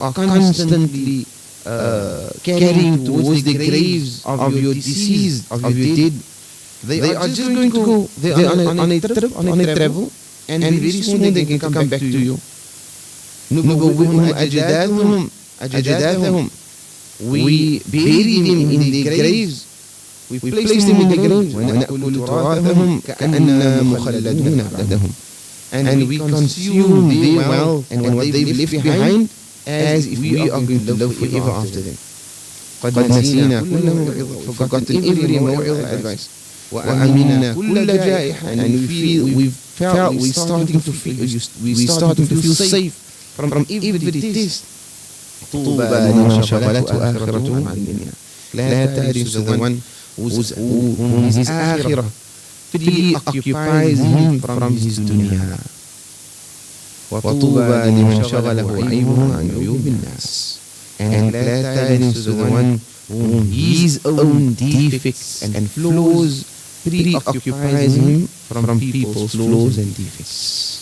are constantly carrying towards the graves of your deceased, of your dead, they are just going to go. They are on a trip, on a travel, and very soon they can come back to you. نبوئهم أجداثهم. We bury them in their graves. We place them in the graves. ونأكل تراثهم كأننا مخلدون بعدهم. And we consume their wealth and what they've left behind as if we are going to live forever after them. قد نسينا كل موعظة, forgotten every موعظة advice. وأمنا كل جائحة, and we're starting to feel safe from every test. طوبى لمن شغلته آخرته عن الدنيا. Glad tidings to the one whom his آخرة preoccupies him from his dunya. وطوبى لمن شغله عيبه عن عيوب الناس. And glad tidings to the one whom his own defects and flaws preoccupies him from people's flaws and defects.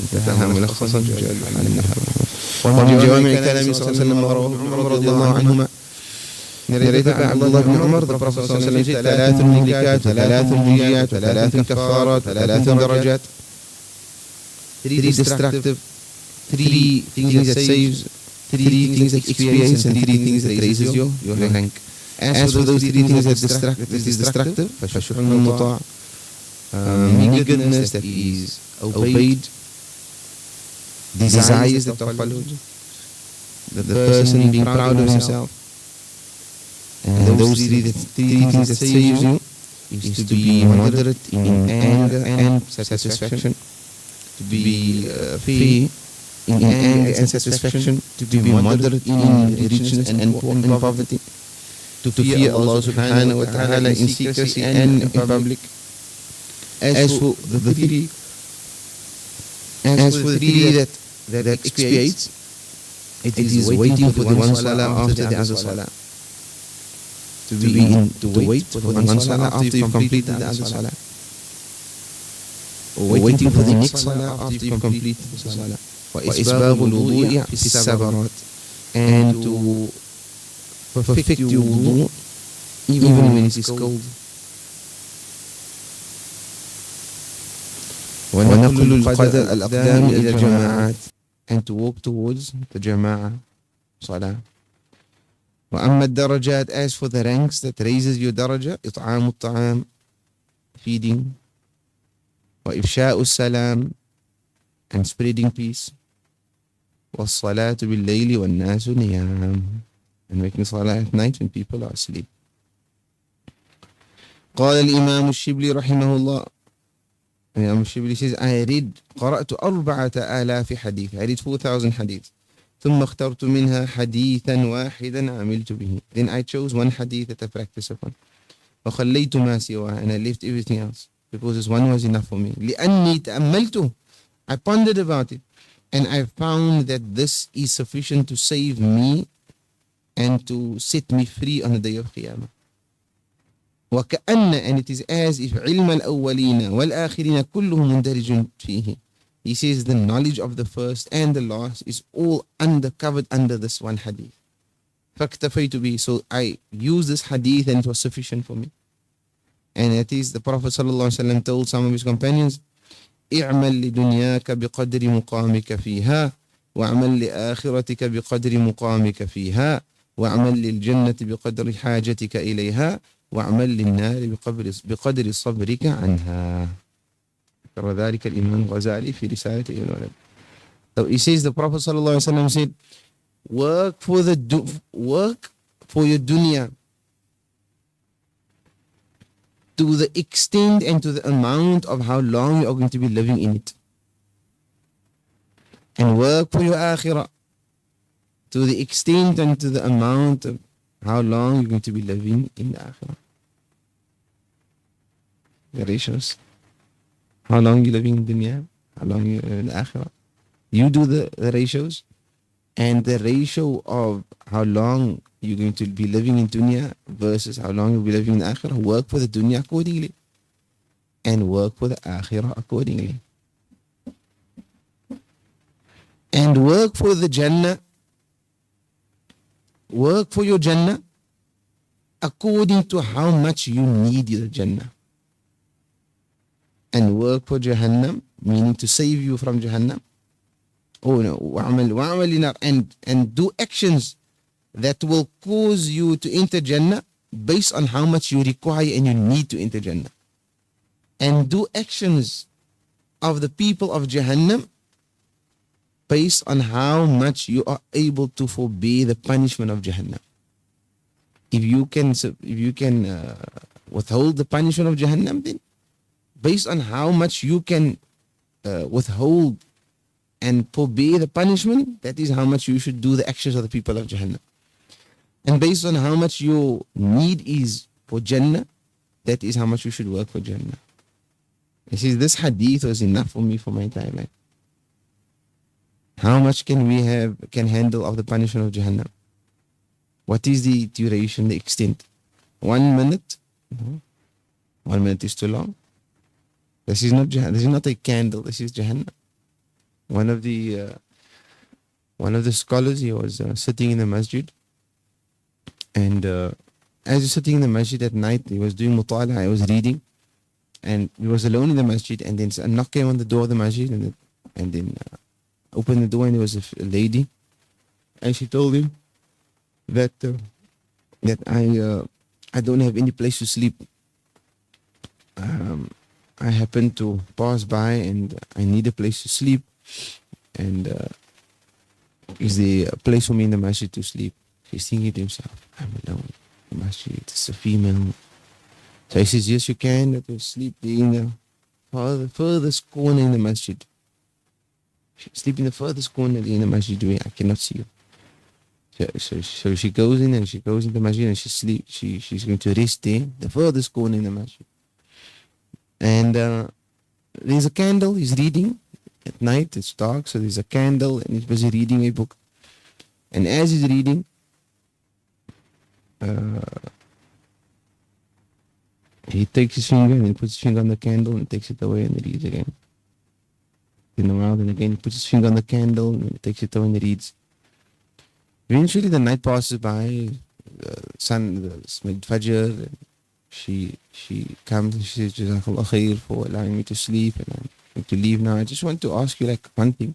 انتهى ملخصا ومن جوامع كلامه صلى الله عليه وسلم رواه عمر رضي الله عنهما. narrated by Abdullah ibn Umar, the Prophet صلى الله عليه وسلم said, ثلاث مهلكات ثلاث منجيات ثلاث كفارات ثلاث درجات. Three destructive, three things that saves, three things that expiates, and three things that raises your rank. As for those three things that is destructive, فشح المطاع, meekness that is obeyed, desires that are followed, the person being proud of himself. And those three things that saves you is to be moderate in anger and satisfaction, to be fair in anger and satisfaction, to be moderate in richness and poverty, to fear Allah subhanahu wa ta'ala in secrecy and in public. As for the three that expiates, it is waiting for the one salah after the other salah. To wait for the one salah after you've completed the other salah. Or waiting for the next salah after you've completed the salah. وإسباب الوضوء في السبرات, and to perfect your wudu even when it is cold. ونقل الأقدام إلى الجماعات, and to walk towards the jama'ah salah. وأما الدرجات, as for the ranks that raises your daraja, إطعام الطعام, feeding, وإفشاء السلام, and spreading peace, والصلاة بالليل والناس نيام, and making salah at night when people are asleep. قال الإمام الشبلي رحمه الله, Imam Shibli says, قرأت 4,000 حديث, I read 4,000 hadith. ثم اخترت منها حديثا واحدا عملت به. Then I chose one hadith that I practice upon. وخليت ما سواه, and I left everything else because this one was enough for me. لأني تأملته, I pondered about it, and I found that this is sufficient to save me and to set me free on the day of Qiyamah. وكأن, and it is as if علم الأولين والآخرين كلهم مندرج فيه. He says the knowledge of the first and the last is all covered under this one hadith. فاكتفيت به, so I used this hadith and it was sufficient for me. And it is the Prophet ﷺ told some of his companions, اعمل لدنياك بقدر مقامك فيها واعمل لآخرتك بقدر مقامك فيها واعمل للجنة بقدر حاجتك إليها واعمل للنار بقدر صبرك عنها. ذكر ذلك الإمام الغزالي في رسالة ابن ولد. So he says, the Prophet ﷺ said, work for your dunya to the extent and to the amount of how long you are going to be living in it. And work for your akhirah to the extent and to the amount of how long you're going to be living in the akhirah. The ratios. How long you living in dunya, how long you in the akhirah. You do the ratios, and the ratio of how long you're going to be living in dunya versus how long you'll be living in the akhirah. Work for the dunya accordingly, and work for the akhirah accordingly. And work for the Jannah, work for your Jannah according to how much you need your Jannah. And work for Jahannam, meaning to save you from Jahannam. Oh no, and do actions that will cause you to enter Jannah based on how much you require and you need to enter Jannah. And do actions of the people of Jahannam based on how much you are able to forbear the punishment of Jahannam. If you can withhold the punishment of Jahannam, then based on how much you can withhold and forbear the punishment, that is how much you should do the actions of the people of Jahannam. And based on how much your need is for Jannah, that is how much you should work for Jannah. He says, this hadith was enough for me for my entire life. How much can handle of the punishment of Jahannam? What is the duration, the extent? 1 minute? No. 1 minute is too long. This is not Jahannam. This is not a candle. This is Jahannam. One of the scholars, he was sitting in the masjid, and as he's sitting in the masjid at night, he was doing mutala. I was reading, and he was alone in the masjid, and then a knock came on the door of the masjid, and then opened the door, and there was a lady, and she told him that I don't have any place to sleep. I happened to pass by, and I need a place to sleep, and is there a place for me in the masjid to sleep? He's thinking to himself, I'm alone in the masjid, it's a female. So he says, yes, you can, but you'll sleep in the furthest corner in the masjid. Sleep in the furthest corner in the masjid where I cannot see you. So she goes in, and she goes into the masjid, and she sleeps. She's going to rest there, the furthest corner in the masjid. And there's a candle. He's reading at night. It's dark, so there's a candle, and he's busy reading a book. And as he's reading, he takes his finger and he puts his finger on the candle and takes it away and he reads again. In a while, then again he puts his finger on the candle and he takes it away and he reads. Eventually the night passes by, the sun, the Fajr, and she comes and she says, Jazakallah khair for allowing me to sleep, and I'm going to leave now. I just want to ask you like one thing.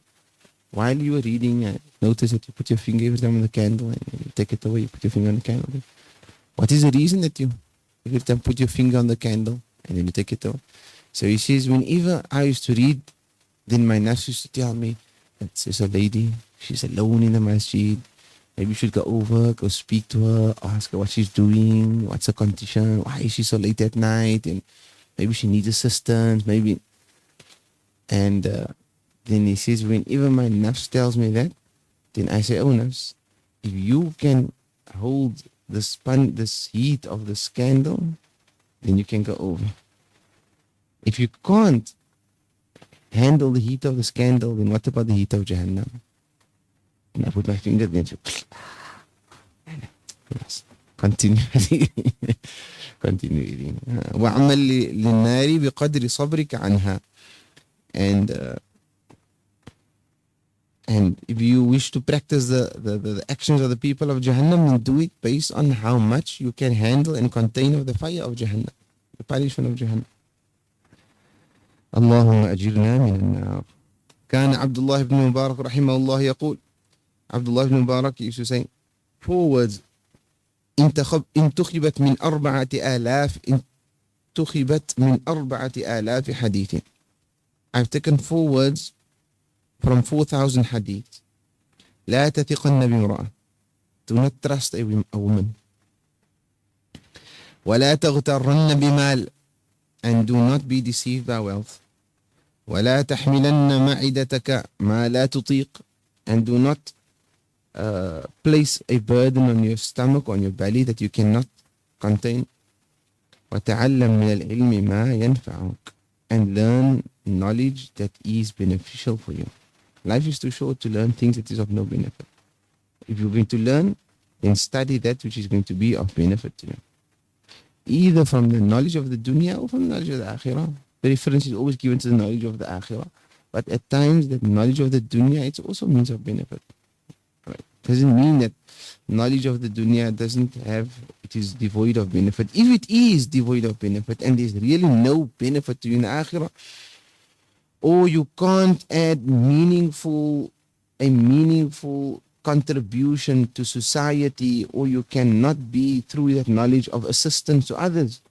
While you were reading, I noticed that you put your finger every time on the candle and you take it away, you put your finger on the candle. What is the reason that you every time put your finger on the candle and then you take it away? So he says, whenever I used to read, then my nafs used to tell me that there's a lady, she's alone in the masjid. Maybe you should go over, go speak to her, ask her what she's doing, what's her condition, why is she so late at night, and maybe she needs assistance, maybe. And then he says, whenever my nafs tells me that, then I say, oh nafs, if you can hold this heat of this candle, then you can go over. If you can't handle the heat of this candle, then what about the heat of Jahannam? And I put my finger there and continue reading. Continue reading. وَعْمَلْ لِلنَّارِ بِقَدْرِ صَبْرِكَ عَنْهَا. And if you wish to practice the actions of the people of Jahannam, then do it based on how much you can handle and contain of the fire of Jahannam, the punishment of Jahannam. اللهم أجرنا من النار. كان عبد الله بن مبارك رحمه الله يقول, Abdullah ibn Mubarak used to say 4 words, انتخبت من 4,000 حديث. I've taken 4 words from 4,000 hadith. لا تثقن بامرأة. Do not trust a woman. ولا تغترن بمال. And do not be deceived by wealth. ولا تحملن معدتك ما لا تطيق. And do not place a burden on your stomach, on your belly that you cannot contain. وتعلم من العلم ما ينفعك. And learn knowledge that is beneficial for you. Life is too short to learn things that is of no benefit. If you're going to learn, then study that which is going to be of benefit to you. Either from the knowledge of the dunya or from the knowledge of the akhirah. The reference is always given to the knowledge of the akhirah. But at times, that knowledge of the dunya, it's also means of benefit. Right? Doesn't mean that knowledge of the dunya doesn't have, it is devoid of benefit. If it is devoid of benefit and there's really no benefit to you in the akhirah, or you can't add a meaningful contribution to society, or you cannot be through that knowledge of assistance to others,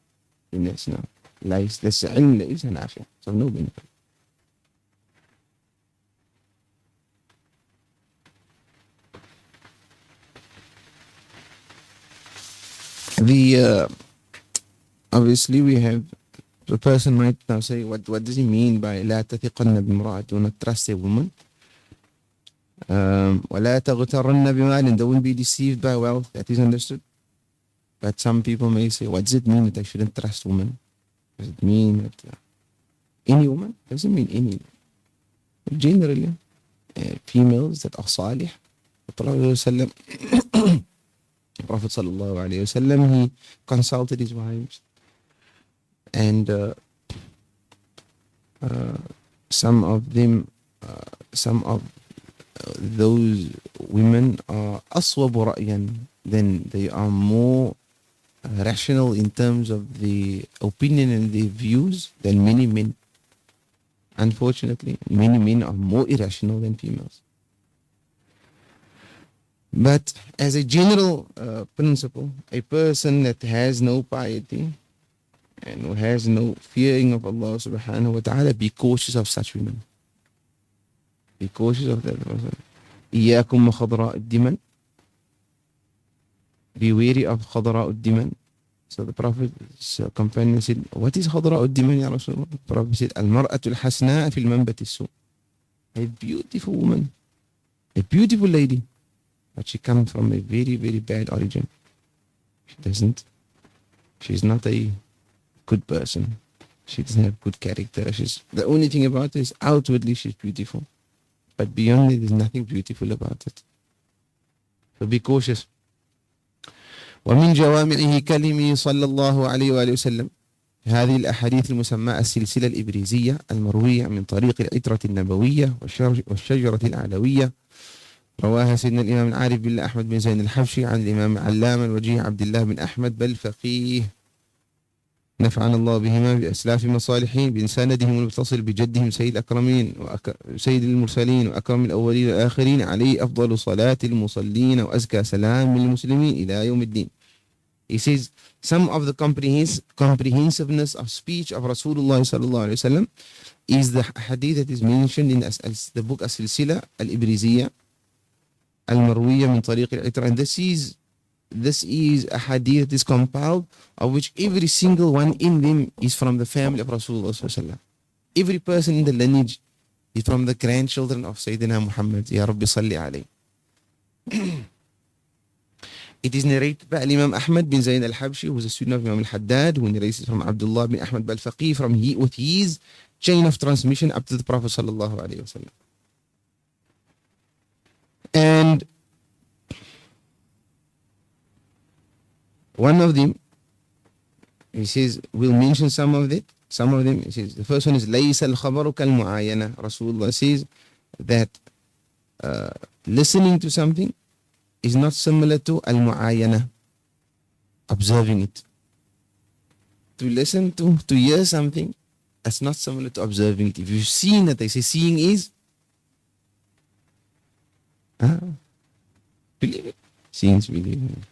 then that's not lies. That's ilm is an afia. So no benefit. The obviously we have, the person might now say, what does he mean by لا تثقن بامرأة? Do not trust a woman. ولا تغترن بمال, and don't be deceived by wealth. That is understood. But some people may say, what does it mean that I shouldn't trust women? Does it mean that any woman? Doesn't mean any. Generally, females that are salih. The Prophet sallallahu alaihi wasallam, he consulted his wives, and some of those women are aswabu ra'yan, then they are more rational in terms of the opinion and the views than many men. Unfortunately, many men are more irrational than females. But as a general principle, a person that has no piety and who has no fearing of Allah subhanahu wa ta'ala, be cautious of such women. Be cautious of that person. إياكم وخضراء الدمن. Be wary of خضراء الدمن. So the Prophet's companion said, what is خضراء الدمن يا رسول الله? The Prophet said, المرأة الحسناء في المنبت السوء. A beautiful woman, a beautiful lady, but she comes from a very, very bad origin. She's not a good person. She doesn't have good character. The only thing about her is outwardly she's beautiful. But beyond it, there's nothing beautiful about it. So be cautious. ومن جوامعه كلمه صلى الله عليه وآله وسلم هذه الأحاديث المسماة السلسلة الإبريزية المروية من طريق العترة النبوية والشجرة العلوية، رواها سيدنا الإمام العارف بالله أحمد بن زين الحبشي عن الإمام العلامة الوجيه عبد الله بن أحمد بل فقيه نفعنا الله بهما بأسلاف مصالحين بسندهم المتصل بجدهم سيد الأكرمين وسيد المرسلين وأكرم الأولين والآخرين عليه أفضل صلاة المصلين وأزكى سلام للمسلمين إلى يوم الدين. He says, some of the comprehensiveness of speech of Rasulullah sallallahu alayhi wa sallam is the hadith that is mentioned in the book As-Silsila Al-Ibriziyya Al-Marwiyya min Tariq Al-Itra. And this is a hadith that is compiled, of which every single one in them is from the family of Rasulullah sallallahu alayhi wa sallam. Every person in the lineage is from the grandchildren of Sayyidina Muhammad. Ya Rabbi salli alayhi. It is narrated by Imam Ahmad bin Zain al-Habshi, who is a student of Imam al-Haddad, who narrates it from Abdullah bin Ahmad al-Faqih with his chain of transmission up to the Prophet sallallahu alaihi wasallam. And one of them, he says, we'll mention some of them. He says, the first one is لَيْسَ الْخَبَرُ كَالْمُعَايَنَةِ. Rasulullah says that listening to something is not similar to al-mu'ayana, observing it. To listen to hear something, that's not similar to observing it. If you've seen it, they say seeing is believe it. Seeing is believing.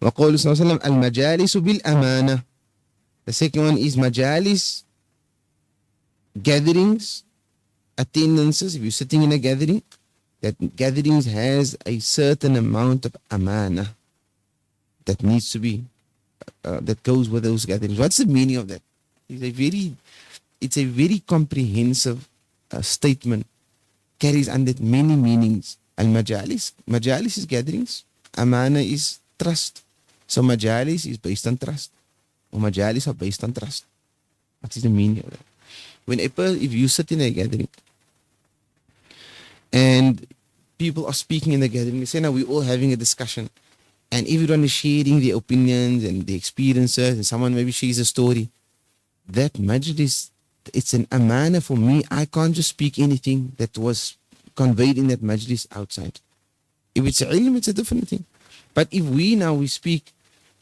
وقول صلى الله عليه وسلم المجالس بالأمانة. The second one is majalis, gatherings, attendances. If you're sitting in a gathering, that gatherings has a certain amount of amana that needs to be, that goes with those gatherings. What's the meaning of that? It's a very comprehensive statement, carries under many meanings. Majalis is gatherings, amana is trust. So majalis is based on trust, or majalis are based on trust. What is the meaning of that? If you sit in a gathering, and people are speaking in the gathering, they say, now we're all having a discussion, and everyone is sharing their opinions and their experiences, and someone maybe shares a story. That majlis it's an amana for me. I can't just speak anything that was conveyed in that majlis outside. If it's ilm, it's a different thing. But if we speak,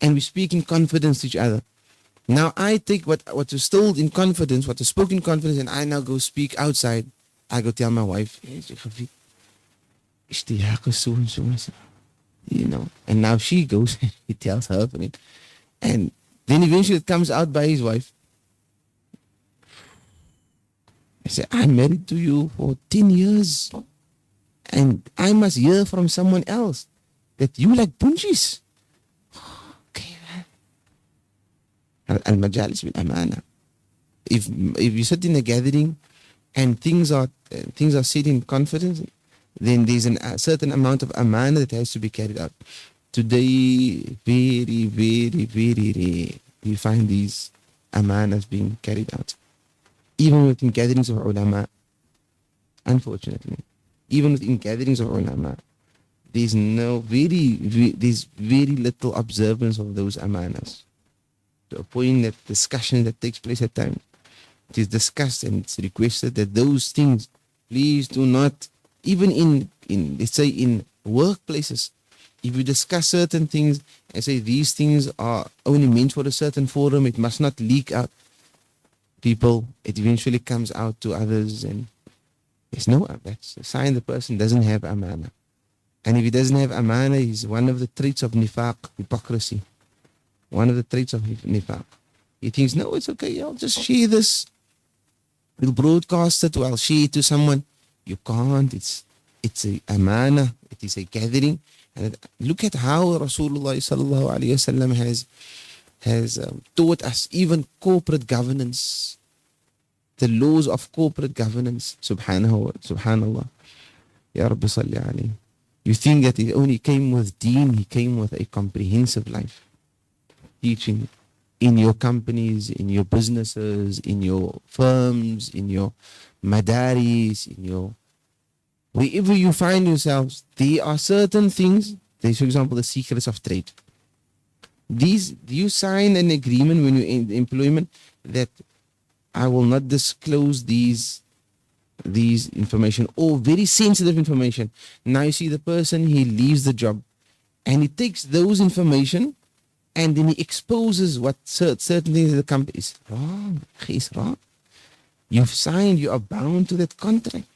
and we speak in confidence to each other. Now I take what was told in confidence, what was spoken in confidence, and I now go speak outside. I go tell my wife, you know, and now she goes and he tells her friend. And then eventually it comes out by his wife. I say, I'm married to you for 10 years. And I must hear from someone else that you like punjis. Okay. Al-majalis bil amana. If you sit in a gathering and things are said in confidence, then there's a certain amount of amana that has to be carried out. Today, very, very, very rare we find these amanas being carried out. Even within gatherings of ulama, unfortunately, even within gatherings of ulama, there's very little observance of those amanas. To a point that discussion that takes place at times, it is discussed and it's requested that those things, please do not, even in let's say in workplaces, if you discuss certain things and say these things are only meant for a certain forum, it must not leak out. People, it eventually comes out to others, and there's that's a sign the person doesn't have amana. And if he doesn't have amana, he's one of the traits of nifaq, hypocrisy. One of the traits of nifaq. He thinks, no, it's okay, I'll just share this. We'll broadcast it, or I'll share it to someone. You can't. It's a amana. It is a gathering. And look at how Rasulullah sallallahu alaihi wasallam has taught us even corporate governance, the laws of corporate governance. Subhanallah. Ya Rabbi salli alayhi. You think that he only came with deen, he came with a comprehensive life. Teaching in your companies, in your businesses, in your firms, in your madaris, in your wherever you find yourselves, there are certain things. There's, for example, the secrets of trade. You sign an agreement when you're in employment that I will not disclose these information, or very sensitive information. Now you see the person, he leaves the job and he takes those information and then he exposes what certain things in the company is wrong. It's wrong. You've signed, you are bound to that contract.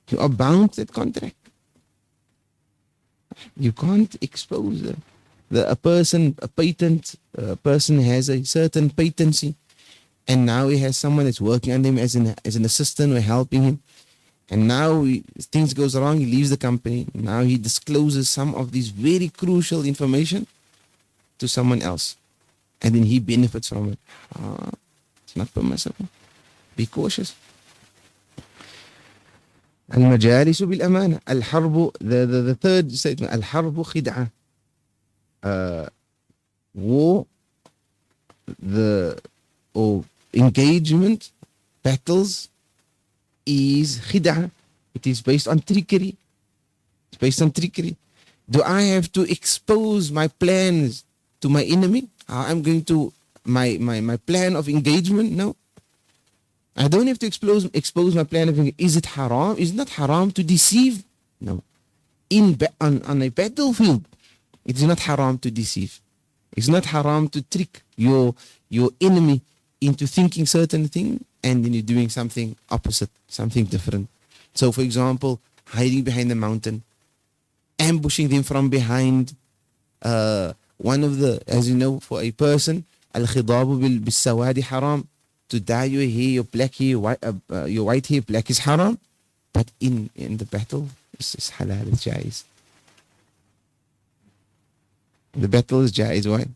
You are bound to that contract. You can't expose a person has a certain patency, and now he has someone that's working under him as an assistant or helping him, and now things goes wrong, he leaves the company. Now he discloses some of these very crucial information to someone else, and then he benefits from it. It's not permissible. Be cautious. Al-majalisu bil-amana. Al-harbu, the third statement, al-harbu khid'a. War, or engagement, battles, is khid'a. It is based on trickery. It's based on trickery. Do I have to expose my plans to my enemy? I'm going to my plan of engagement? No. I don't have to expose my plan of engagement. Is it haram? Is it not haram to deceive? No. On a battlefield, it is not haram to deceive. It's not haram to trick your enemy into thinking certain thing, and then you're doing something opposite, something different. So, for example, hiding behind the mountain, ambushing them from behind. One of the, as you know, for a person, al-khidabu bil-sawadi haram. To dye your hair, your black hair, your white hair, black is haram. But in the battle, it's halal, it's jaiz. The battle is jaiz. Why?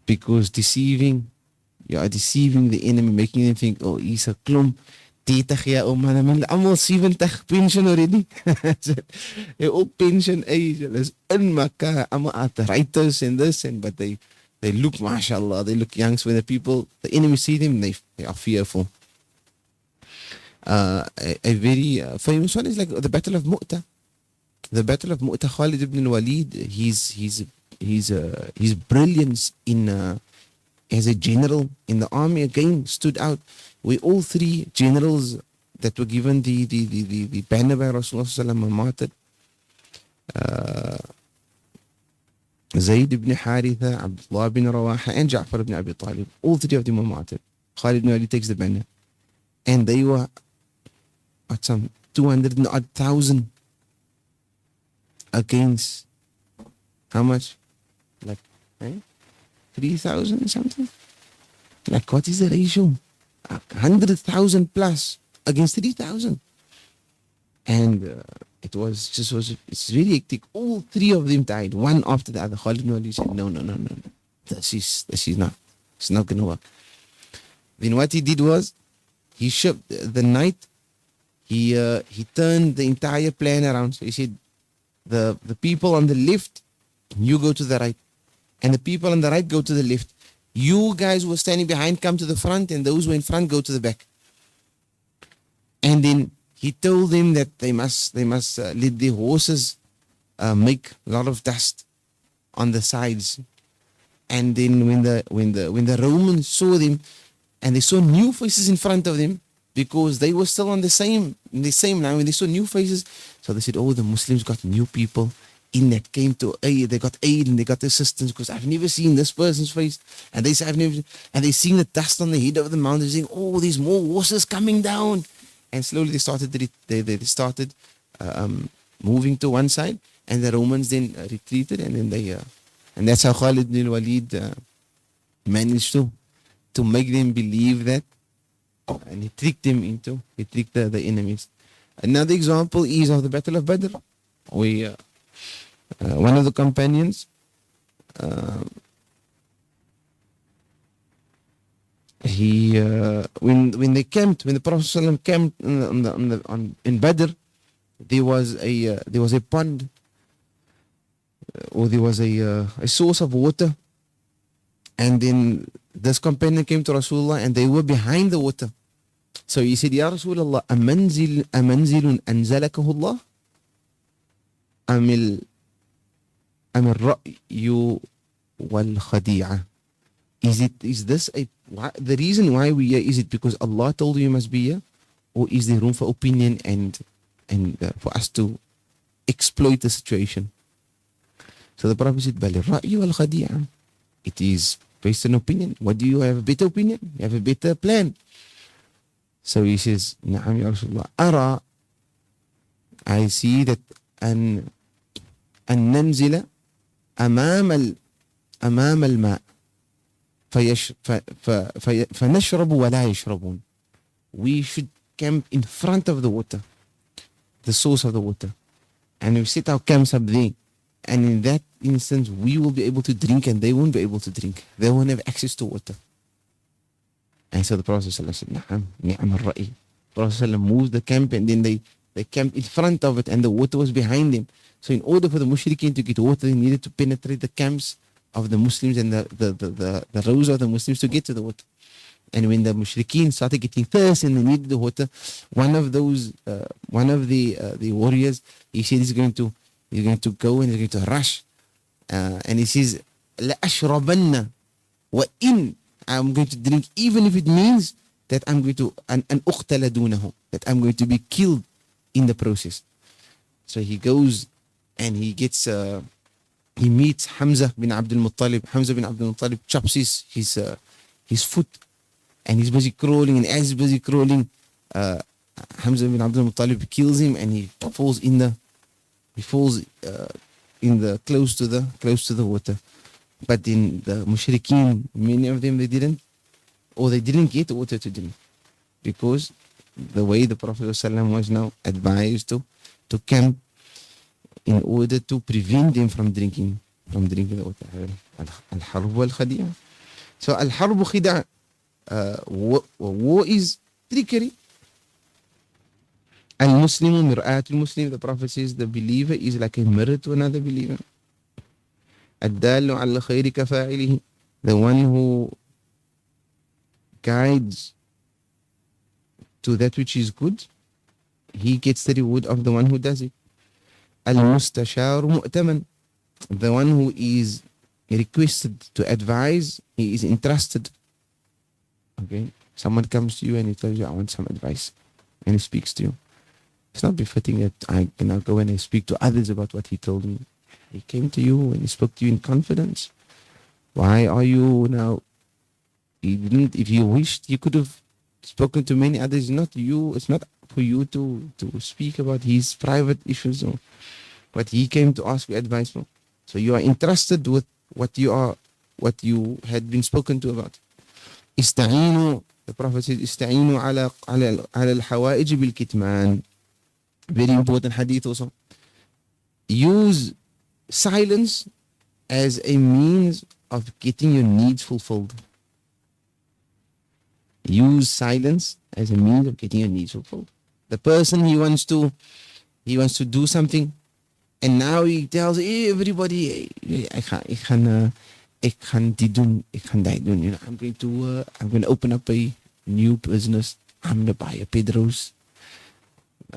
Because you are deceiving the enemy, making them think, oh, he's a klomp. 30 jaar, oh man, allemaal 70 pension already. They're all pension age. There's in mekaar, allemaal arthritis and this, and but they look, mashallah, they look young. So when the enemy see them, they are fearful. A very famous one is like the Battle of Mu'tah. The Battle of Mu'tah, Khalid ibn al-Walid, his brilliance in as a general in the army, again stood out. We all three generals that were given the banner by Rasulullah were martyred. Zaid ibn Haritha, Abdullah ibn Rawaha, and Ja'far ibn Abi Talib. All three of them were martyred. Khalid ibn Ali takes the banner. And they were at some 200,000 against how much? Like 3,000 something? Like what is the ratio? 100,000 plus against 3,000. And it's really hectic. All three of them died, one after the other. Khalid ibn Ali said, no. It's not going to work. Then what he did was, he shipped the night, he turned the entire plan around. So he said, the people on the left, you go to the right. And the people on the right go to the left. You guys who were standing behind come to the front, and those who were in front go to the back. And then he told them that they must let their horses make a lot of dust on the sides. And then when the Romans saw them, and they saw new faces in front of them, because they were still on the same line, when they saw new faces, so they said, oh, the Muslims got new people in that came to aid. They got aid and they got assistance, because I've never seen this person's face. And they say, and they seen the dust on the head of the mountain, saying, oh, there's more horses coming down. And slowly they started moving to one side, and the Romans then retreated, and then and that's how Khalid ibn Walid managed to make them believe that, and he tricked the enemies. Another example is of the Battle of Badr. One of the companions, when the Prophet ﷺ camped in Badr, there was a pond, or there was a source of water, and then this companion came to Rasulullah, and they were behind the water. So he said, Ya Rasulullah, amanzilun anzalakahu Allah? Amil ra'yu wal khadi'a. Is this the reason why we are here? Is it because Allah told you must be here? Or is there room for opinion and for us to exploit the situation? So the Prophet said, Bal ra'yu wal khadi'a. It is based on opinion. What do you have? A better opinion? You have a better plan? So he says, Na'am ya Rasulullah, Ara, I see that an nanzila amam al-ma' فنشرب ولا يشربون. We should camp in front of the water, the source of the water, and we set our camps up there. And in that instance, we will be able to drink, and they won't be able to drink. They won't have access to water. And so the Prophet ﷺ said, Na'am, ni'am al-ra'i. The Prophet ﷺ moved the camp, and then they camped in front of it, and the water was behind them. So in order for the mushrikeen to get water, they needed to penetrate the camps of the Muslims and the rows of the Muslims to get to the water. And when the mushrikeen started getting thirst and they needed the water, one of the warriors, he said he's going to go and he's going to rush. And he says, La ashrabanna wa in, I'm going to drink, even if it means that I'm going to an uqtala dunahu, that I'm going to be killed in the process. So he goes and he gets he meets Hamza bin Abdul Muttalib. Hamza bin Abdul Muttalib chops his foot, and he's busy crawling, and as he's busy crawling, Hamza bin Abdul Muttalib kills him, and he falls in the close to the water. But then the mushrikeen, many of them, they didn't get water to drink, because the way the Prophet ﷺ was now advised to camp in order to prevent them from drinking the water. Al-harb wal-khadi'a. So al-harb khida', war is trickery. Al-Muslimu mir'atul Muslim. The Prophet says the believer is like a mirror to another believer. Ad-dallu ala khayri kafa'ilihi. The one who guides to that which is good, he gets the reward of the one who does it. Al-mustasharu mu'taman. The one who is requested to advise, he is entrusted. Okay? Someone comes to you and he tells you, I want some advice. And he speaks to you. It's not befitting that I can now go and I speak to others about what he told me. He came to you and he spoke to you in confidence. Why are you now? He didn't, if you wished, you could have spoken to many others. Not you, it's not for you to speak about his private issues or what he came to ask you advice for. So you are entrusted with what you had been spoken to about. Ista'inu, the Prophet says, Ista'inu ala al-hawa'ij bil-kitman. Very important hadith also. Use silence as a means of getting your needs fulfilled. Use silence as a means of getting your needs fulfilled. The person he wants to do something, and now he tells everybody, ik gaan dit doen, ik gaan dat doen. You know, I'm going to open up a new business. I'm going to buy a Pedro's.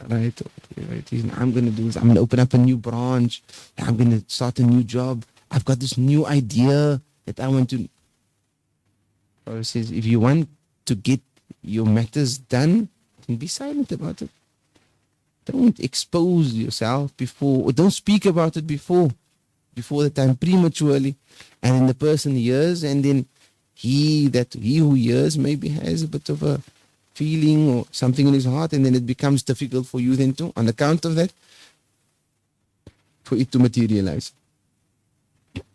Right? I'm going to do this. I'm going to open up a new branch. I'm going to start a new job. I've got this new idea that I want to. Or says, if you want to get your matters done, then be silent about it. Don't expose yourself before, or don't speak about it before the time, prematurely. And then the person hears, and then he who hears maybe has a bit of a feeling or something in his heart, and then it becomes difficult for you then to, on account of that, for it to materialize.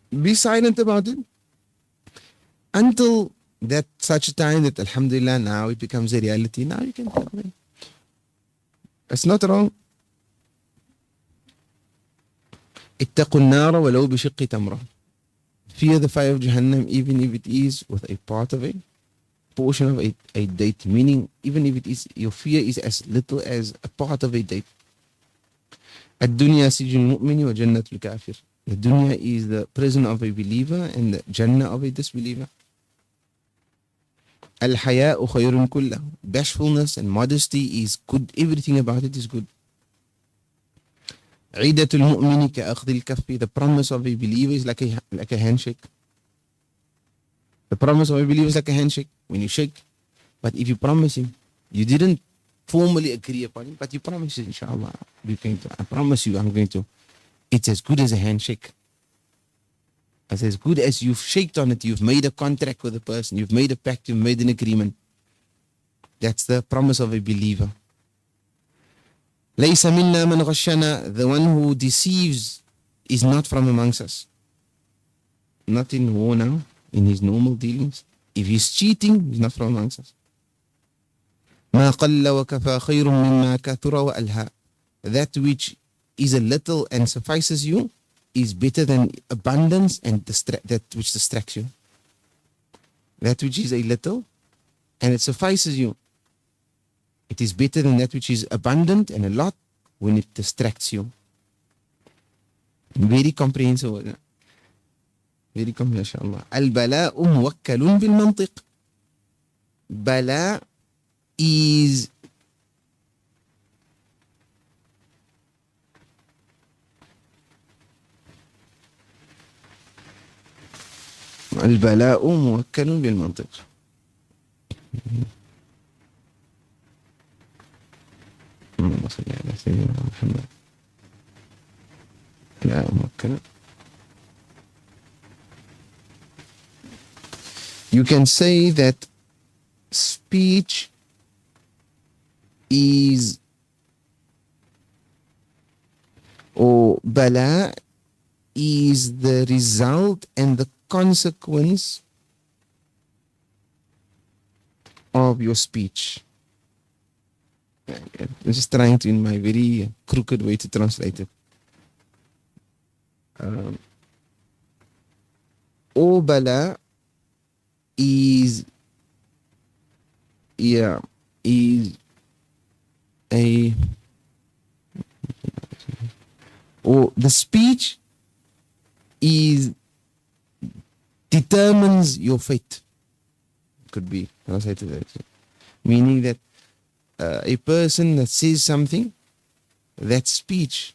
Be silent about it until that such a time that, alhamdulillah, now it becomes a reality. Now you can tell them. It's not wrong. اتقوا النار ولو بشق تمرة. Fear the fire of Jahannam, even if it is with a part of a portion of a date, meaning even if it is, your fear is as little as a part of a date. الدنيا سجن المؤمن وجنة الكافر. The dunya is the prison of a believer and the Jannah of a disbeliever. الحياء خير كله. Bashfulness and modesty is good. Everything about it is good. عيدة المؤمن كأخذ الكف. The promise of a believer is like a handshake. The promise of a believer is like a handshake. When you shake, but if you promise him, you didn't formally agree upon it, but you promise him, inshallah, I promise you, I'm going to. It's as good as a handshake. It's as good as you've shaked on it. You've made a contract with a person. You've made a pact. You've made an agreement. That's the promise of a believer. لَيْسَ مِنَّا مَنْ غَشَّنَا. The one who deceives is not from amongst us. Not in war now, in his normal dealings. If he's cheating, he's not from amongst us. مَا قَلَّ وَكَفَى خَيْرٌ مِمَّا كَثُرَ وَأَلْهَى. That which is a little and suffices you is better than abundance and that which distracts you. That which is a little and it suffices you, it is better than that which is abundant and a lot when it distracts you. Very comprehensive. Very comprehensive, inshallah. Al-bala'u muwakkalun bil-mantiq. Bala is البلاء موكل بالمنطق. اللهم صل على سيدنا محمد. لا موكل. You can say that speech is, or bala is the result and the consequence of your speech. I'm just trying to, in my very crooked way, to translate it. All bala is a, or the speech is determines your fate. Could be translated that. Meaning that a person that says something, that speech,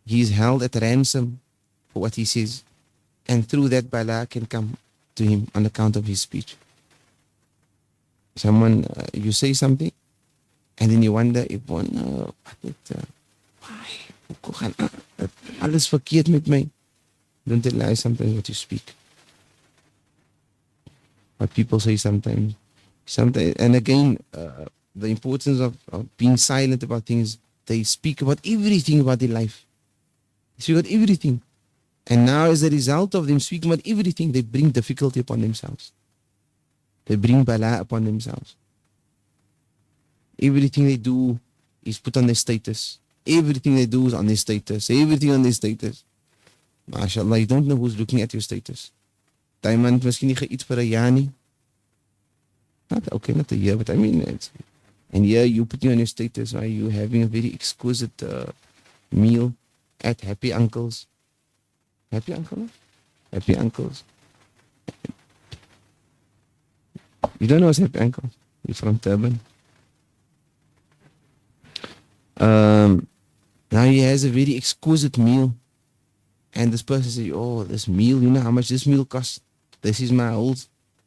he is held at ransom for what he says. And through that, bala can come to him on account of his speech. Someone, you say something, and then you wonder, if one, why? Hoe gaan alles verkeerd met my? Don't lie sometimes what you speak. What people say sometimes. And again, the importance of being silent about things. They speak about everything about their life. They speak about everything. And now as a result of them speaking about everything, they bring difficulty upon themselves. They bring bala upon themselves. Everything they do is put on their status. Everything they do is on their status. Everything on their status. MashaAllah, you don't know who's looking at your status. Daai man het miskien nie geëet vir 'n jaar nie. Not a year, but I mean, and here you putting on your status, right? You having a very exquisite meal at Happy Uncle's. Happy Uncle? Happy Uncle's. You don't know what's Happy Uncle? You're from Durban. Now he has a very exquisite meal. And this person says, oh, this meal, you know how much this meal costs? This is my whole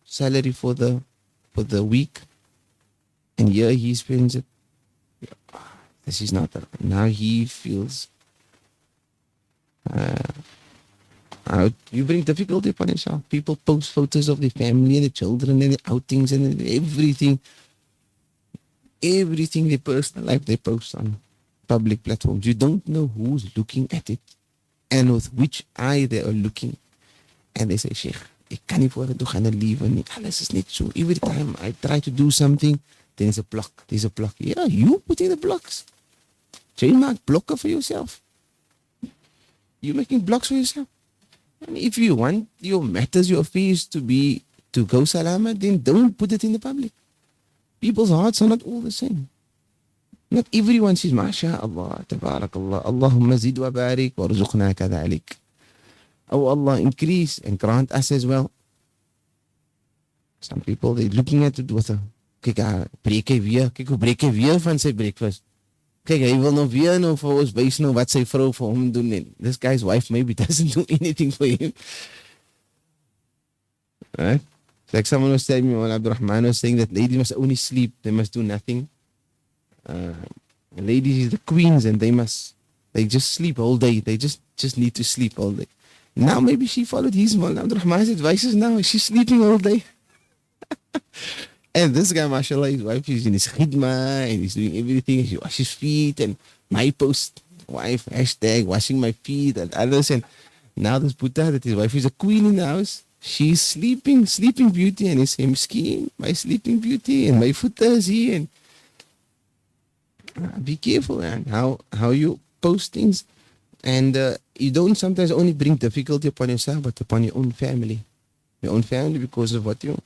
salary for the week. And here he spends it. This is not that. Now he feels you bring difficulty upon yourself. People post photos of their family and their children and their outings and everything. Everything, their personal life, they post on public platforms. You don't know who's looking at it and with which eye they are looking. And they say, Shaykh, ek kan nie voor toe gaan lewe nie. Alles is net so. Every time I try to do something, then there's a block. There's a block. Yeah, you putting the blocks. Jy maak blokke for yourself. You're making blocks for yourself. And if you want your matters, your affairs to go salama, then don't put it in the public. People's hearts are not all the same. Not everyone says, MashaAllah, Tabarakallah, Allahumma zid wa barik wa rzuqna kadhalik. Oh Allah, increase and grant us as well. Some people, they're looking at it with a, breek hoe breek hy weer van sy breakfast. Kyk, hy wil nou weer nou vir ons wys nou wat sy vrou vir hom doen. En this guy's wife maybe doesn't do anything for him. Right? Like someone was telling me, Abdurrahman was saying that ladies must only sleep, they must do nothing. Ladies are the queens and they just sleep all day. They just need to sleep all day. Now maybe she followed his Abdurrahman's advices now. She's sleeping all day. And this guy, mashallah, his wife is in his khidmah and he's doing everything. He washes his feet and my post, wife, hashtag, washing my feet and others. And now this Buddha, that his wife is a queen in the house. She's sleeping beauty. And he's saying, Miskeen, my sleeping beauty and my foot is here. And be careful, man, how you post things. And you don't sometimes only bring difficulty upon yourself, but upon your own family. Your own family because of what you...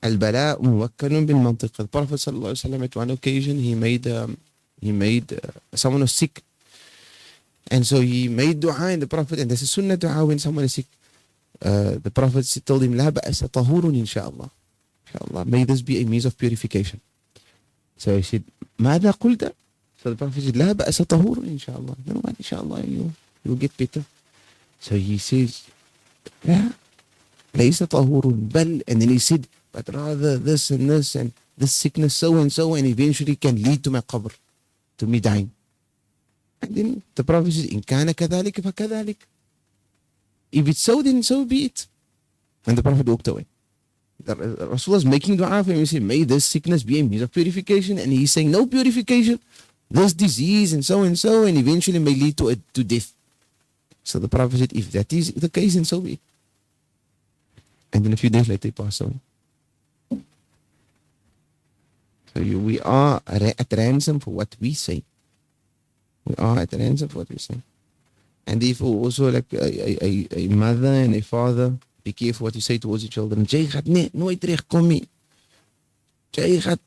Al-Bala muwakkalun bil mantiq. The Prophet sallallahu alaihi wasallam, at one occasion, he made someone was sick. And so he made dua in the Prophet, and there's a sunnah dua when someone is sick. The Prophet told him, La ba'asa tahurun inshaAllah. Inshallah, may this be a means of purification. So he said, Mada qulta? So the Prophet said, La ba'asa tahurun inshaAllah. You know what, inshaAllah, you'll get better. So he says, La, laysa tahurun bal. And then he said, but rather this and this sickness so and so, and eventually can lead to my qabr, to me dying. And then the Prophet says, In kana kadhalik fa kadhalik. If it's so, then so be it. And the Prophet walked away. The Rasulullah is making dua for him. He said, may this sickness be a means of purification. And he's saying, no purification. This disease and so, and eventually may lead to death. So the Prophet said, if that is the case, then so be it. And then a few days later, he passed away. So we are at ransom for what we say. We are at ransom for what we say. And therefore also like a mother and a father, be careful what you say towards your children. Jy gaat nooit terugkom nie. Jy gaat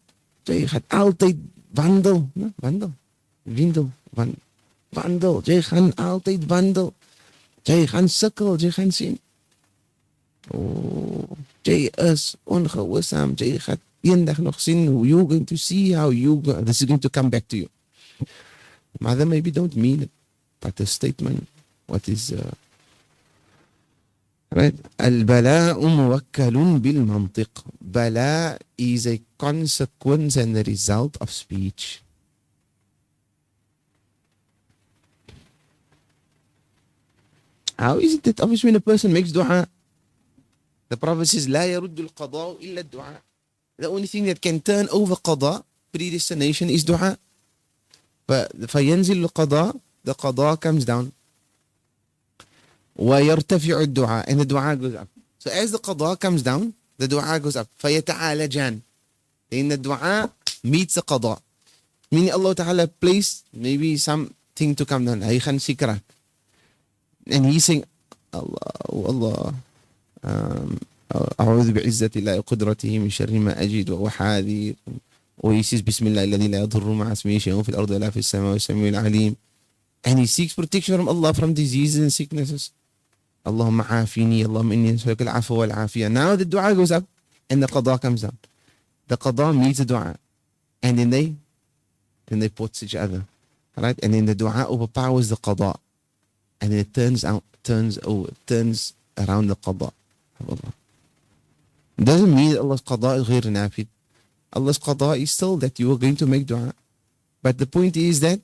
altyd wandel. Wandel. Jy gaan altyd wandel. Jy gaan sukkel, jy gaan sien. Oh, jy is ongehoorsaam. Jy gaat eendag nog sien hoe you're going to see how this is going to come back to you. Mother maybe don't mean it, but the statement, what is Right? Al-bala'u muwakkalun bil-mantiq. Bala is a consequence and the result of speech. How is it that obviously when a person makes dua, the Prophet says, لا يرد القضاء إلا الدعاء. The only thing that can turn over qada, predestination, is dua. But فينزل القضاء, the qada comes down. ويرتفع الدعاء, and the dua goes up. So as the qada comes down, the dua goes up. فيتعالجان. Then the dua meets the qada. Meaning Allah Ta'ala placed maybe something to come down. Hij gaan sikra. And he's saying, Allah, أعوذ بعزة الله وقدرته من شر ما أجد وحاذر. Or he says, بسم الله الذي لا يضر مع اسمه شيء في الأرض ولا في السماء والسميع العليم. And he seeks protection from Allah from diseases and sicknesses. اللهم عافيني اللهم إني أسألك العفو والعافية. Now the dua goes up and the qada comes down. The qada meets the dua. And then they put each other. Right? And then the dua overpowers the qada. And then it turns around the qada. It doesn't mean that Allah's qada is غير نافذ. Allah's qada is still that you are going to make dua. But the point is that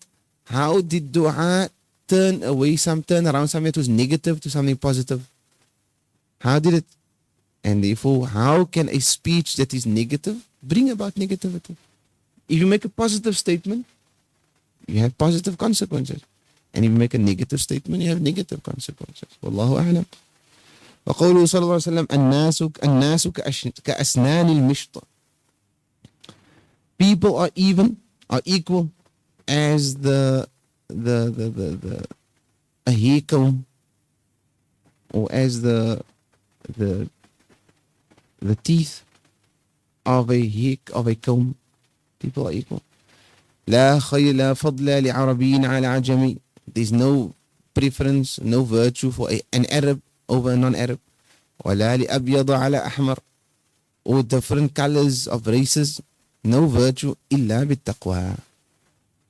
how did dua turn around something that was negative to something positive? How did it? And therefore, how can a speech that is negative bring about negativity? If you make a positive statement, you have positive consequences. And if you make a negative statement, you have negative consequences. Wallahu a'lam. وقوله صلى الله عليه وسلم الناس كأسنان المشط. People are equal as a hair comb, or as the teeth of a comb. People are equal. لا فضل لعربي على عجمي. There's no preference, no virtue for an Arab over a non-Arab. ولا لأبيض على أحمر, or different colors of races. No virtue إلا بالتقوى.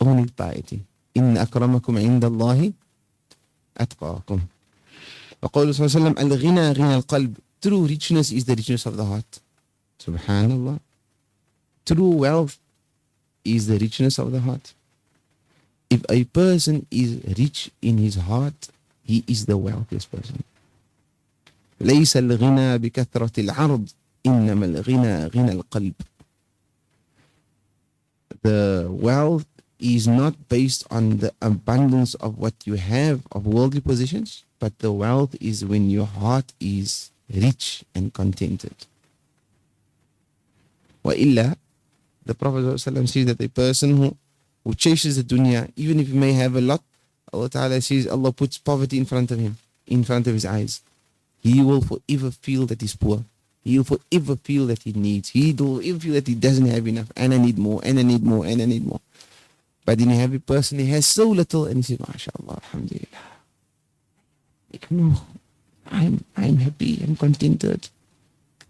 Only piety. إن أكرمكم عند الله أتقاكم. وقوله صلى الله عليه وسلم الغنى غنى القلب. True richness is the richness of the heart. Subhanallah. True wealth is the richness of the heart. If a person is rich in his heart, he is the wealthiest person. ليس الغنى بكثرة العرض إنما الغنى غنى القلب. The wealth is not based on the abundance of what you have of worldly possessions, but the wealth is when your heart is rich and contented. وإلا, the Prophet ﷺ says that a person who chases the dunya, even if he may have a lot, Allah Ta'ala says Allah puts poverty in front of him, in front of his eyes. He will forever feel that he's poor. He will forever feel that he needs. He will forever feel that he doesn't have enough, and I need more, and I need more, and I need more. But then you have a person, he has so little, and he says, MashaAllah, Alhamdulillah. No, I'm happy, I'm contented.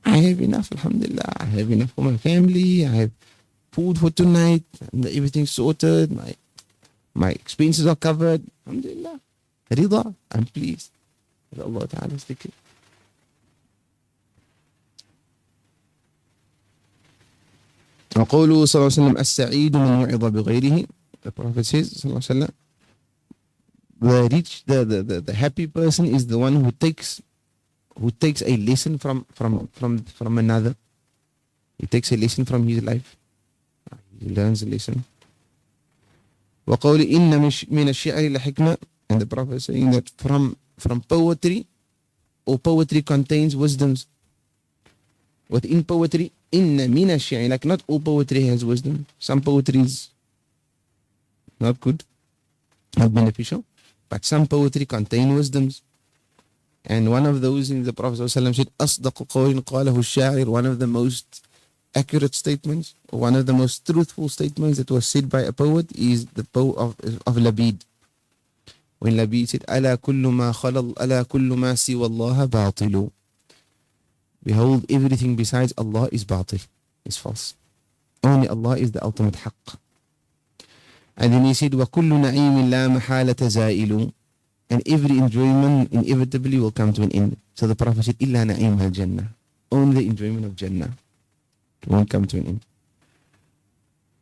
I have enough, Alhamdulillah. I have enough for my family. I have food for tonight. Everything's sorted. My expenses are covered. Alhamdulillah. Rida, I'm pleased with Allah Ta'ala's dhikr. وقوله صلى الله عليه وسلم السعيد من وعظ بغيره. The Prophet says صلى الله عليه وسلم the happy person is the one who takes a lesson from another. He takes a lesson from his life. He learns a lesson. وقول إن من الشعر لحكمة. And the Prophet is saying that from poetry, or poetry contains wisdoms. Within poetry, إن من الشعر, like not all poetry has wisdom. Some poetry is not good, not beneficial, but some poetry contain wisdoms. And one of those in the Prophet ﷺ said, أصدق قول قاله الشاعر. One of the most accurate statements, or one of the most truthful statements that was said by a poet is the poem of Labid. When Labid said, ألا كل ما خلل ألا كل ما سوى الله باطل. Behold, everything besides Allah is batil, is false. Only Allah is the ultimate haqq. And then he said, وَكُلُّ نَعِيمٍ لَا مَحَالَةَ زَائِلُ. and every enjoyment inevitably will come to an end. So the Prophet said, "Illa na'im al-Jannah." Only the enjoyment of Jannah won't come to an end.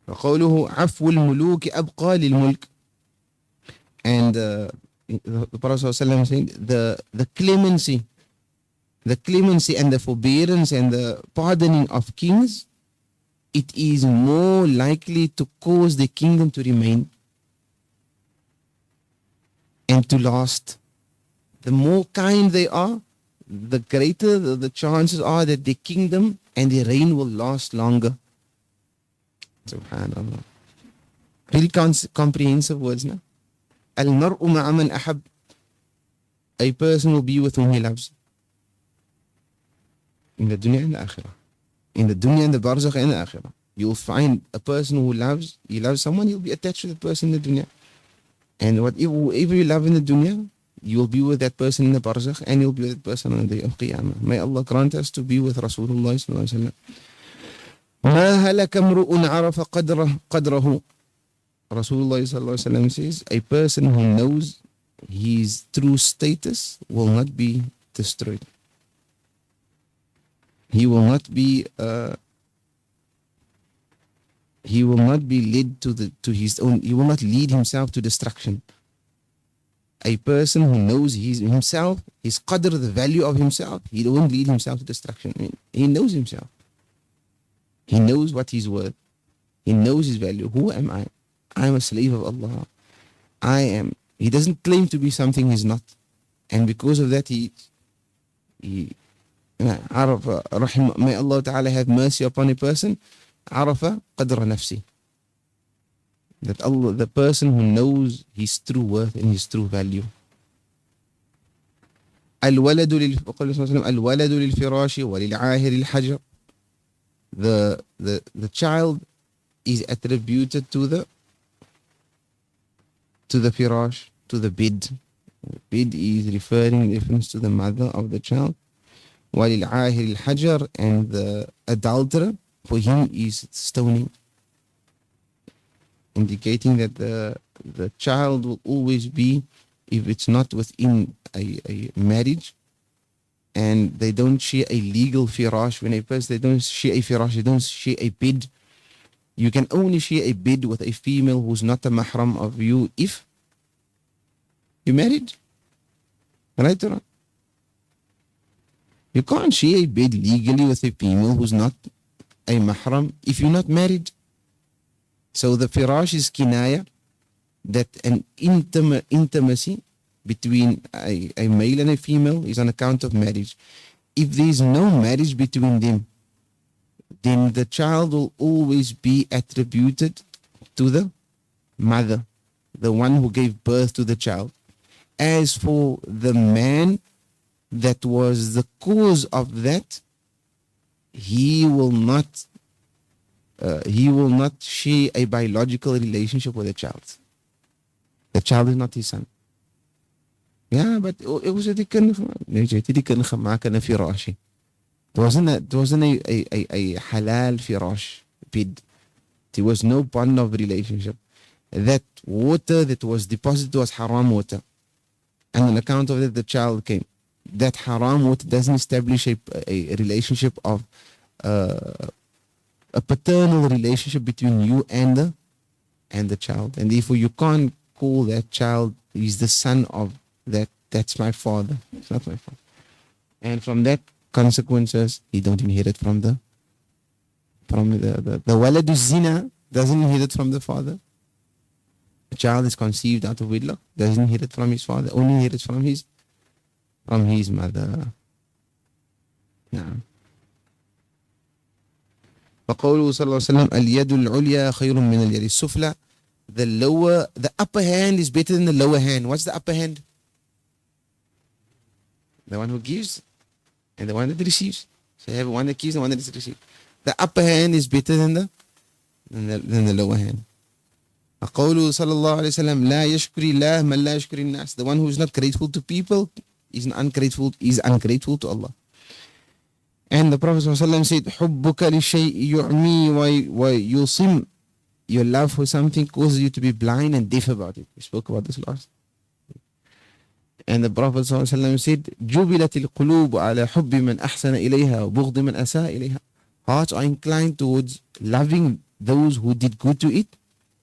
وقوله عفو الملوك أبقى للملك. And the Prophet ﷺ saying the clemency and the forbearance and the pardoning of kings, it is more likely to cause the kingdom to remain and to last. The more kind they are, the greater the chances are that the kingdom and the reign will last longer. Subhanallah. Really comprehensive words now. Al-mar'u ma'a man ahab. A person will be with whom he loves. In the dunya and the akhirah. In the dunya and the barzakh and the akhirah. You'll find a person who loves someone, he'll be attached to that person in the dunya. And whoever you love in the dunya, you'll be with that person in the barzakh, and you'll be with that person on the day of Qiyamah. May Allah grant us to be with Rasulullah sallallahu alaihi wasallam. ما هلك امرؤ عرف قدره. Rasulullah sallallahu alaihi wasallam says, a person who knows his true status will not be destroyed. He will not be led to his own. He will not lead himself to destruction. A person who knows himself, his qadr, the value of himself, he won't lead himself to destruction. I mean, he knows himself. He knows what he's worth. He knows his value. Who am I? I am a slave of Allah. He doesn't claim to be something he's not. And because of that, may Allah Ta'ala have mercy upon a person. عرف قدر نفسه. That Allah, the person who knows his true worth and his true value. الولد للفراش وللعاهر الحجر. The child is attributed to the firash, to the bed. Bed is referring reference to the mother of the child. وَلِلْعَاهِرِ الْحَجَرِ, and the adulterer, for him is stoning. Indicating that the child will always be, if it's not within a marriage, and they don't share a legal firash, when a person, they don't share a firash, they don't share a bed. You can only share a bed with a female who's not a mahram of you if you're married. Right or not? You can't share a bed legally with a female who's not a mahram if you're not married. So the firash is kinaya, that an intimacy between a male and a female is on account of marriage. If there is no marriage between them, then the child will always be attributed to the mother, the one who gave birth to the child. As for the man that was the cause of that, he will not share a biological relationship with the child. The child is not his son. Ja, but it was die kind gemaak in 'n firash. It wasn't a halal firash bed. There was no bond of relationship. That water that was deposited was haram water. And on account of that, the child came. That haram water doesn't establish a relationship of a paternal relationship between you and the child. And therefore you can't call that child, he's the son of that's my father. It's not my father. And from that consequences, he don't inherit from the waladu zina doesn't inherit from the father. A child is conceived out of wedlock, doesn't inherit from his father, only inherits from his mother. Yeah. فقوله صلى الله عليه وسلم اليد العليا خير من اليد السفلى. The upper hand is better than the lower hand. What's the upper hand? The one who gives and the one that receives. So you have one that gives and one that is received. The upper hand is better than the lower hand. قوله صلى الله عليه وسلم لا يشكر الله من لا يشكر الناس. The one who is not grateful to people is ungrateful to Allah. And the Prophet ﷺ said, حُبُّكَ لِشَيْءٍ يُعْمِي وَيُصِمْ. Your love for something causes you to be blind and deaf about it. We spoke about this last. And the Prophet ﷺ said, جُبِلَتِ الْقُلُوبُ عَلَى حُبِّ مَنْ أَحْسَنَ إِلَيْهَا وَبُغْضِ مَنْ أَسَاءَ إِلَيْهَا. Hearts are inclined towards loving those who did good to it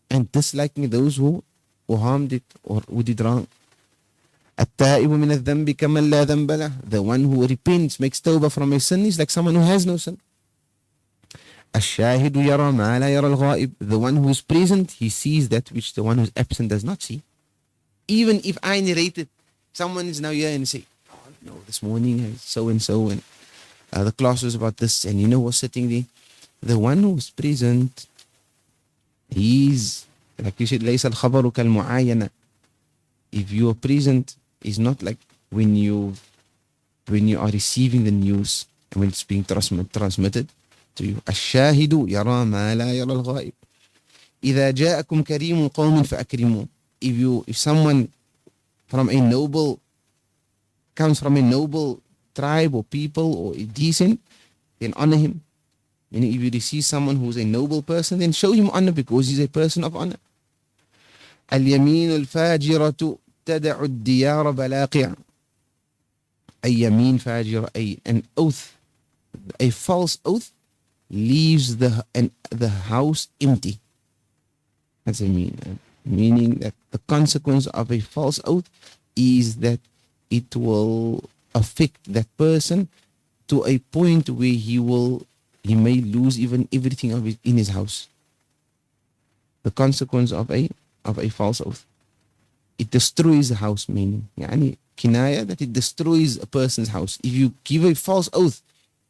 and disliking those who harmed it or who did wrong. التائب من الذنب كمن لا ذنب له. The one who repents, makes tawbah from a sin is like someone who has no sin. الشاهد يرى ما لا يرى الغائب. The one who is present, he sees that which the one who is absent does not see. Even if I narrated, someone is now here and say, oh no, this morning so and so and the class was about this and you know what's sitting there. The one who is present, he's like you said, ليس الخبر كالمعاينة. If you are present, it's not like when you are receiving the news and when it's being transmitted to you. الشاهد يرى ما لا يرى الغائب. إذا جاءكم كريم قوم فأكرموا. If someone from a noble comes from a noble tribe or people or a decent, then honor him. And if you receive someone who's a noble person, then show him honor because he's a person of honor. اليمين الفاجرة تدع الديار بلاقع. A يمين فاجرة, an oath, a false oath leaves the house empty. That's a meaning that the consequence of a false oath is that it will affect that person to a point where he may lose even everything in his house. The consequence of a false oath. It destroys the house, meaning يعني kinaya, that it destroys a person's house. If you give a false oath,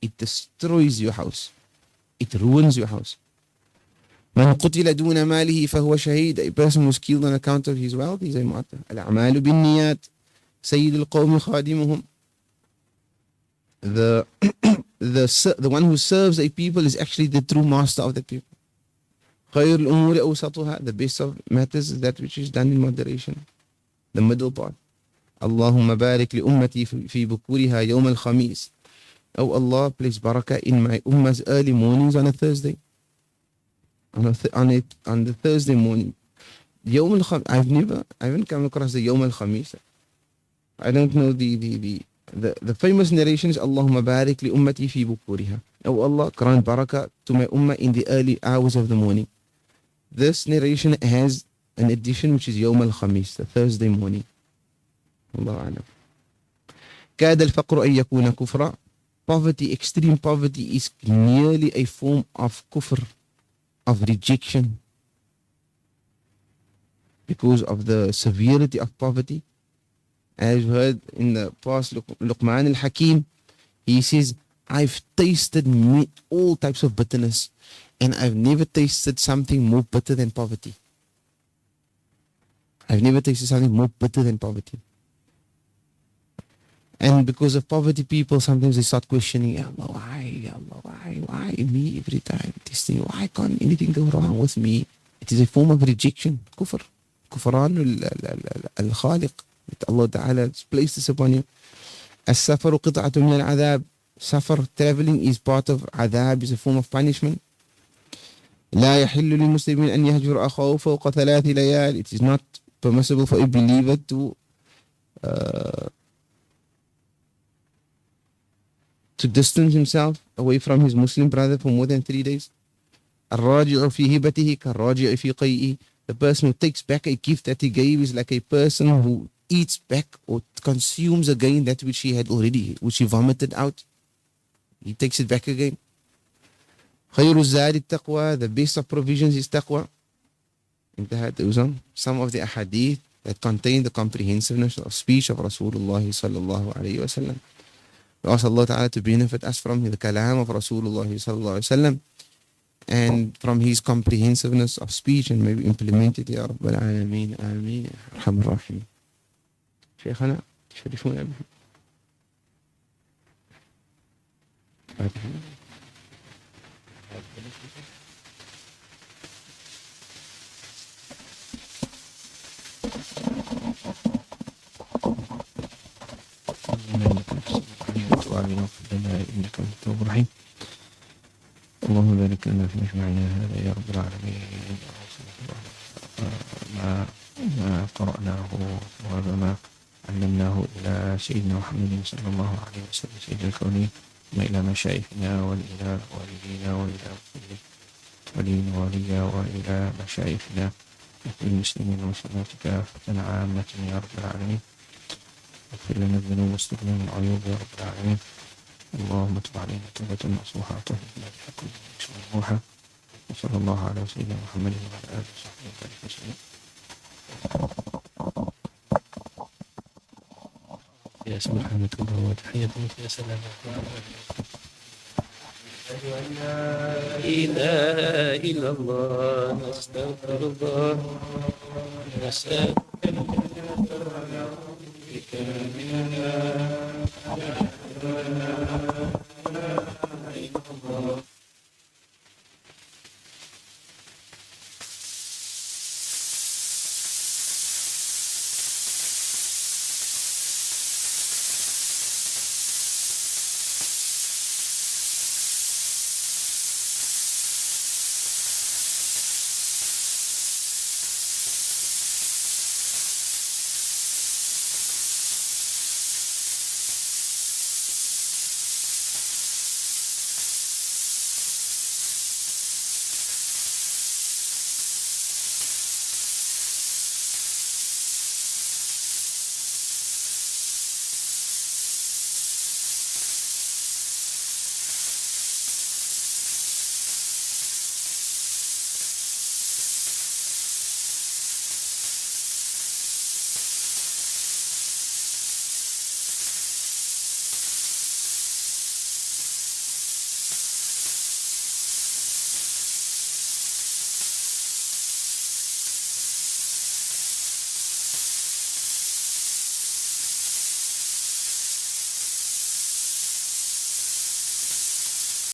it destroys your house. It ruins your house. من قتل دون ماله فهو شهيد. A person who's killed on account of his wealth is a martyr. الأعمال بالنيات سيد القوم خادمهم. The one who serves a people is actually the true master of the people. خير الأمور أوسطها. The best of matters is that which is done in moderation, the middle part. اللهم بارك لأمتي في بكورها يوم الخميس. Oh Allah, place barakah in my ummah's early mornings on a Thursday. On the Thursday morning. يوم الخميس. I haven't come across the يوم الخميس. I don't know the famous narration is اللهم بارك لأمتي في بكورها. Oh Allah, grant barakah to my ummah in the early hours of the morning. This narration has an addition which is يوم الخميس, the Thursday morning. Allah أعلم. كاد الفقر أن يكون كفرا. Poverty, extreme poverty is nearly a form of kufr, of rejection, because of the severity of poverty. As we heard in the past, Luqman al-Hakim, he says, I've tasted all types of bitterness, and I've never tasted something more bitter than poverty. I've never tasted something more bitter than poverty. And because of poverty, people sometimes they start questioning, Allah, why me every time? Testing, why can't anything go wrong with me? It is a form of rejection, kufr, kufran al-khaliq, that Allah Ta'ala has placed this upon you. As-safaru qit'atun min al-adhab. Safar, traveling, is part of adhab, is a form of punishment. لا يحل للمسلمين أن يهجر أخاه فوق 3 ليال. It is not permissible for a believer to distance himself away from his Muslim brother for more than 3 days. الراجع في هبته كالراجع في قيئه. The person who takes back a gift that he gave is like a person who eats back or consumes again that which he had already, which he vomited out. He takes it back again. خير الزاد التقوى. The best of provisions is taqwa. Those are some of the ahadith that contain the comprehensiveness of speech of Rasulullah sallallahu alayhi wa sallam. We ask Allah Ta'ala to benefit us from the kalam of Rasulullah sallallahu alayhi wa sallam and from his comprehensiveness of speech, and may we implement it, Ya Rabbal Alameen. Ameen. Ya Arhamar Rahim. Shaykhana, sharifuna bihi. إنك أنت التواب الرحيم. اللهم بارك لنا في مجمعنا هذا يا رب العالمين. ما قرأناه وما علمناه إلى سيدنا محمد صلى الله عليه وسلم سيد الكونين، وإلى مشايخنا وإلى والدينا وإلى كل ولي ووليا وإلى مشايخنا وكل المسلمين والمسلمات كافة عامة يا رب العالمين. اغفر لنا الذنوب واستغفر من العيوب يا رب العالمين. اللهم تب علينا توبة نصوحة طهرنا بحق الموحى. وصلى الله على سيدنا محمد وعلى آله وصحبه وسلم. يا سبحانك الله وتحية يا سلام. لا إله إلا الله نستغفر الله نسأل بك من